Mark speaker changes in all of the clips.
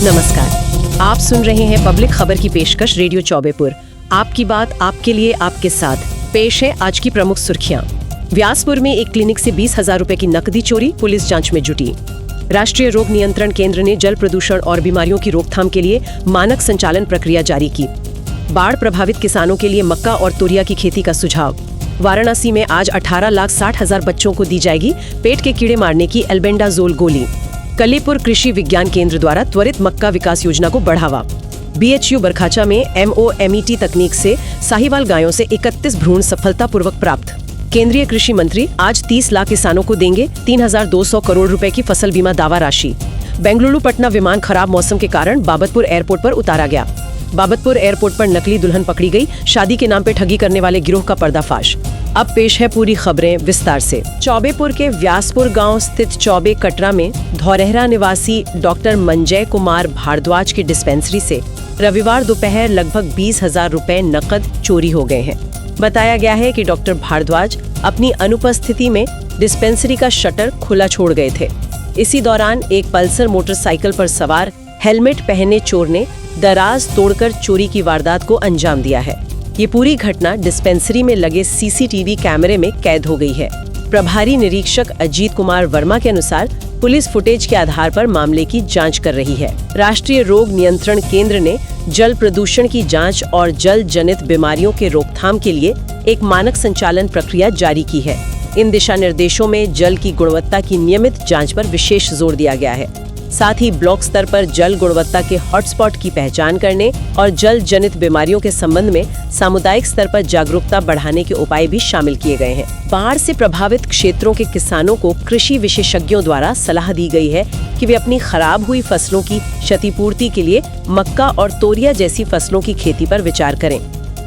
Speaker 1: नमस्कार, आप सुन रहे हैं पब्लिक खबर की पेशकश रेडियो चौबेपुर। आपकी बात, आपके लिए, आपके साथ। पेश है आज की प्रमुख सुर्खियां। व्यासपुर में एक क्लिनिक से 20,000 रुपए की नकदी चोरी, पुलिस जांच में जुटी। राष्ट्रीय रोग नियंत्रण केंद्र ने जल प्रदूषण और बीमारियों की रोकथाम के लिए मानक संचालन प्रक्रिया जारी की। बाढ़ प्रभावित किसानों के लिए मक्का और तोरिया की खेती का सुझाव। वाराणसी में आज 18,60,000 बच्चों को दी जाएगी पेट के कीड़े मारने की एल्बेंडाजोल गोली। कलीपुर कृषि विज्ञान केंद्र द्वारा त्वरित मक्का विकास योजना को बढ़ावा। BHU बरखाचा में MOMET तकनीक से साहिवाल गायों से 31 भ्रूण सफलतापूर्वक प्राप्त। केंद्रीय कृषि मंत्री आज 30 लाख किसानों को देंगे 3,200 करोड़ रुपए की फसल बीमा दावा राशि। बेंगलुरु पटना विमान खराब मौसम के कारण बाबतपुर एयरपोर्ट पर उतारा गया। बाबतपुर एयरपोर्ट पर नकली दुल्हन पकड़ी गई, शादी के नाम पे ठगी करने वाले गिरोह का पर्दाफाश। अब पेश है पूरी खबरें विस्तार से। चौबेपुर के व्यासपुर गांव स्थित चौबे कटरा में धौरहरा निवासी डॉक्टर मंजय कुमार भारद्वाज की डिस्पेंसरी से रविवार दोपहर लगभग 20,000 रुपए नकद चोरी हो गए हैं। बताया गया है कि डॉक्टर भारद्वाज अपनी अनुपस्थिति में डिस्पेंसरी का शटर खुला छोड़ गए थे। इसी दौरान एक पल्सर मोटरसाइकिल पर सवार हेलमेट पहने चोर ने दराज तोड़कर चोरी की वारदात को अंजाम दिया है। ये पूरी घटना डिस्पेंसरी में लगे CCTV कैमरे में कैद हो गई है। प्रभारी निरीक्षक अजीत कुमार वर्मा के अनुसार पुलिस फुटेज के आधार पर मामले की जांच कर रही है। राष्ट्रीय रोग नियंत्रण केंद्र ने जल प्रदूषण की जांच और जल जनित बीमारियों के रोकथाम के लिए एक मानक संचालन प्रक्रिया जारी की है। इन दिशा निर्देशों में जल की गुणवत्ता की नियमित जांच पर विशेष जोर दिया गया है। साथ ही ब्लॉक स्तर पर जल गुणवत्ता के हॉटस्पॉट की पहचान करने और जल जनित बीमारियों के संबंध में सामुदायिक स्तर पर जागरूकता बढ़ाने के उपाय भी शामिल किए गए हैं। बाढ़ से प्रभावित क्षेत्रों के किसानों को कृषि विशेषज्ञों द्वारा सलाह दी गई है कि वे अपनी खराब हुई फसलों की क्षतिपूर्ति के लिए मक्का और तोरिया जैसी फसलों की खेती पर विचार करें।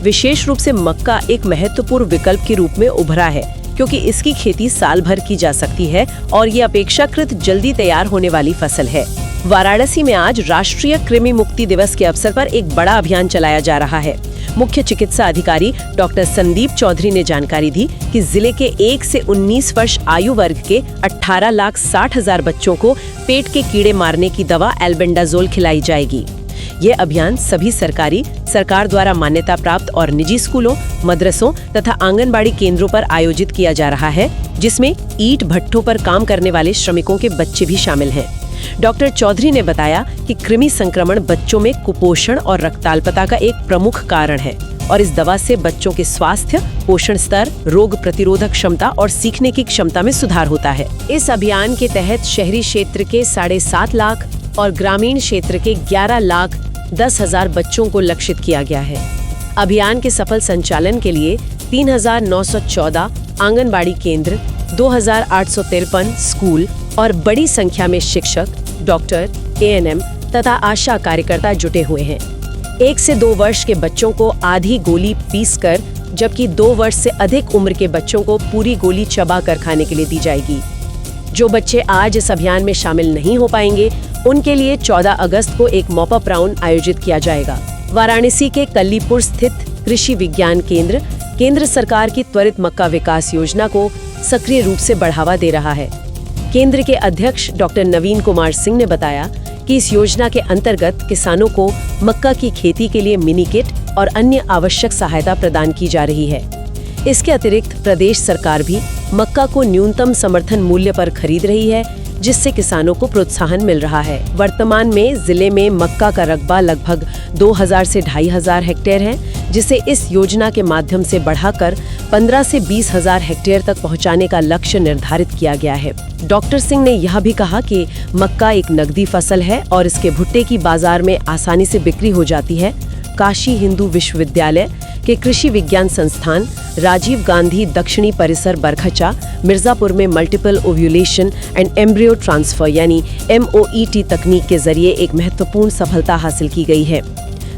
Speaker 1: विशेष रूप से मक्का एक महत्वपूर्ण विकल्प के रूप में उभरा है, क्योंकि इसकी खेती साल भर की जा सकती है और ये अपेक्षाकृत जल्दी तैयार होने वाली फसल है। वाराणसी में आज राष्ट्रीय कृमि मुक्ति दिवस के अवसर पर एक बड़ा अभियान चलाया जा रहा है। मुख्य चिकित्सा अधिकारी डॉक्टर संदीप चौधरी ने जानकारी दी कि जिले के 1 से 19 वर्ष आयु वर्ग के 18,60,000 बच्चों को पेट के कीड़े मारने की दवा एल्बेंडाजोल खिलाई जाएगी। ये अभियान सभी सरकार द्वारा मान्यता प्राप्त और निजी स्कूलों, मदरसों तथा आंगनबाड़ी केंद्रों पर आयोजित किया जा रहा है, जिसमें ईंट भट्ठों पर काम करने वाले श्रमिकों के बच्चे भी शामिल हैं। डॉक्टर चौधरी ने बताया कि कृमि संक्रमण बच्चों में कुपोषण और रक्ताल्पता का एक प्रमुख कारण है और इस दवा से बच्चों के स्वास्थ्य, पोषण स्तर, रोग प्रतिरोधक क्षमता और सीखने की क्षमता में सुधार होता है। इस अभियान के तहत शहरी क्षेत्र के 7.5 लाख और ग्रामीण क्षेत्र के 11,10,000 बच्चों को लक्षित किया गया है। अभियान के सफल संचालन के लिए 3,914 आंगनबाड़ी केंद्र, 2,853 स्कूल और बड़ी संख्या में शिक्षक, डॉक्टर, ANM तथा आशा कार्यकर्ता जुटे हुए हैं। 1 से 2 वर्ष के बच्चों को आधी गोली पीसकर, जबकि 2 वर्ष से अधिक उम्र के बच्चों को पूरी गोली चबाकर खाने के लिए दी जाएगी। जो बच्चे आज इस अभियान में शामिल नहीं हो पाएंगे, उनके लिए 14 अगस्त को एक मॉपअप राउंड आयोजित किया जाएगा। वाराणसी के कलीपुर स्थित कृषि विज्ञान केंद्र सरकार की त्वरित मक्का विकास योजना को सक्रिय रूप से बढ़ावा दे रहा है। केंद्र के अध्यक्ष डॉक्टर नवीन कुमार सिंह ने बताया कि इस योजना के अंतर्गत किसानों को मक्का की खेती के लिए मिनी किट और अन्य आवश्यक सहायता प्रदान की जा रही है। इसके अतिरिक्त प्रदेश सरकार भी मक्का को न्यूनतम समर्थन मूल्य पर खरीद रही है, जिससे किसानों को प्रोत्साहन मिल रहा है। वर्तमान में जिले में मक्का का रकबा लगभग 2,000 से 2,500 हेक्टेयर है, जिसे इस योजना के माध्यम से बढ़ाकर 15 से 20,000 हेक्टेयर तक पहुंचाने का लक्ष्य निर्धारित किया गया है। डॉक्टर सिंह ने यह भी कहा कि मक्का एक नकदी फसल है और इसके भुट्टे की बाजार में आसानी से बिक्री हो जाती है। काशी हिंदू विश्वविद्यालय के कृषि विज्ञान संस्थान, राजीव गांधी दक्षिणी परिसर बरखचा, मिर्जापुर में multiple ovulation and embryo transfer यानी MOET तकनीक के जरिए एक महत्वपूर्ण सफलता हासिल की गई है।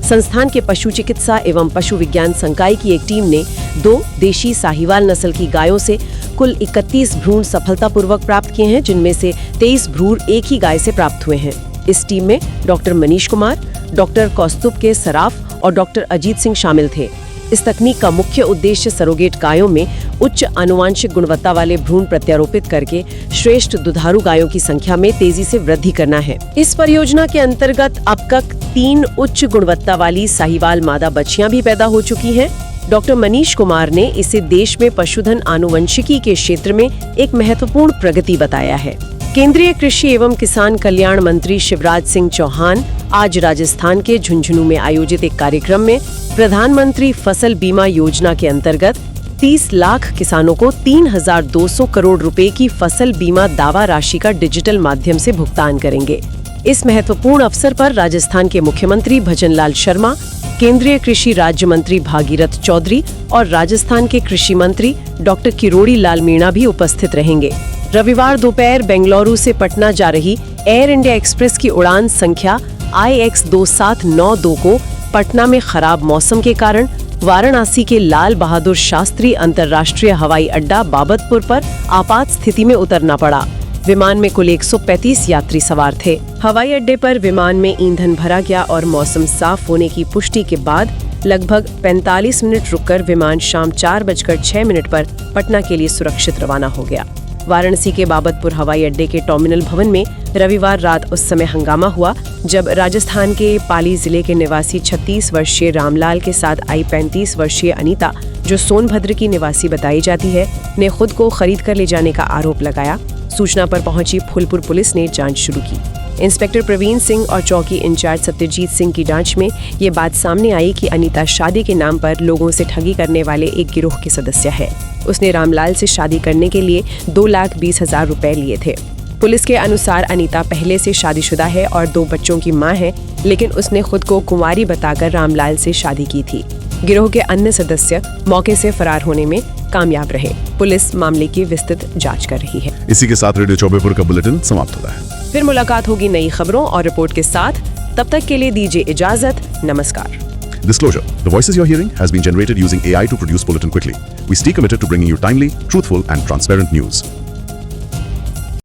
Speaker 1: संस्थान के पशु चिकित्सा एवं पशु विज्ञान संकाय की एक टीम ने 2 देशी साहिवाल नस्ल की गायों से कुल 31 भ्रूण सफलतापूर्वक प्राप्त किए हैं, जिनमें से 23 भ्रूण एक ही गाय से प्राप्त हुए हैं। इस टीम में डॉक्टर मनीष कुमार, डॉक्टर कौस्तुभ के सराफ और डॉक्टर अजीत सिंह शामिल थे। इस तकनीक का मुख्य उद्देश्य सरोगेट गायों में उच्च आनुवांशिक गुणवत्ता वाले भ्रूण प्रत्यारोपित करके श्रेष्ठ दुधारू गायों की संख्या में तेजी से वृद्धि करना है। इस परियोजना के अंतर्गत अब तक 3 उच्च गुणवत्ता वाली साहीवाल मादा बच्चियां भी पैदा हो चुकी हैं। डॉक्टर मनीष कुमार ने इसे देश में पशुधन आनुवंशिकी के क्षेत्र में एक महत्वपूर्ण प्रगति बताया है। केंद्रीय कृषि एवं किसान कल्याण मंत्री शिवराज सिंह चौहान आज राजस्थान के झुंझुनू में आयोजित एक कार्यक्रम में प्रधानमंत्री फसल बीमा योजना के अंतर्गत 30 लाख किसानों को 3,200 करोड़ रुपए की फसल बीमा दावा राशि का डिजिटल माध्यम से भुगतान करेंगे। इस महत्वपूर्ण अवसर पर राजस्थान के मुख्यमंत्री भजनलाल शर्मा, केंद्रीय कृषि राज्य मंत्री भागीरथ चौधरी और राजस्थान के कृषि मंत्री डॉक्टर किरोड़ी लाल मीणा भी उपस्थित रहेंगे। रविवार दोपहर बेंगलुरु से पटना जा रही एयर इंडिया एक्सप्रेस की उड़ान संख्या IX2792 को पटना में खराब मौसम के कारण वाराणसी के लाल बहादुर शास्त्री अंतर्राष्ट्रीय हवाई अड्डा बाबतपुर पर आपात स्थिति में उतरना पड़ा। विमान में कुल 135 यात्री सवार थे। हवाई अड्डे पर विमान में ईंधन भरा गया और मौसम साफ होने की पुष्टि के बाद लगभग 45 मिनट रुककर विमान शाम 4:06 पर पटना के लिए सुरक्षित रवाना हो गया। वाराणसी के बाबतपुर हवाई अड्डे के टर्मिनल भवन में रविवार रात उस समय हंगामा हुआ जब राजस्थान के पाली जिले के निवासी 36 वर्षीय रामलाल के साथ आई 35 वर्षीय अनीता, जो सोनभद्र की निवासी बताई जाती है, ने खुद को खरीद कर ले जाने का आरोप लगाया। सूचना पर पहुंची फूलपुर पुलिस ने जांच शुरू की। इंस्पेक्टर प्रवीण सिंह और चौकी इंचार्ज सत्यजीत सिंह की जांच में ये बात सामने आई कि अनीता शादी के नाम पर लोगों से ठगी करने वाले एक गिरोह की सदस्य है। उसने रामलाल से शादी करने के लिए 2,20,000 रुपए लिए थे। पुलिस के अनुसार अनीता पहले से शादीशुदा है और 2 बच्चों की मां है, लेकिन उसने खुद को कुंवारी बताकर रामलाल से शादी की थी। गिरोह के अन्य सदस्य मौके से फरार होने में कामयाब रहे। पुलिस मामले की विस्तृत जांच कर रही है।
Speaker 2: इसी के साथ रेडियो चौबेपुर का बुलेटिन समाप्त होता है।
Speaker 1: फिर मुलाकात होगी नई खबरों और रिपोर्ट के साथ। तब तक के लिए दीजिए इजाजत। नमस्कार।
Speaker 2: Disclosure: the voices you're hearing has been generated using AI to produce bulletin quickly. We stay committed to bringing you timely, truthful, and transparent news.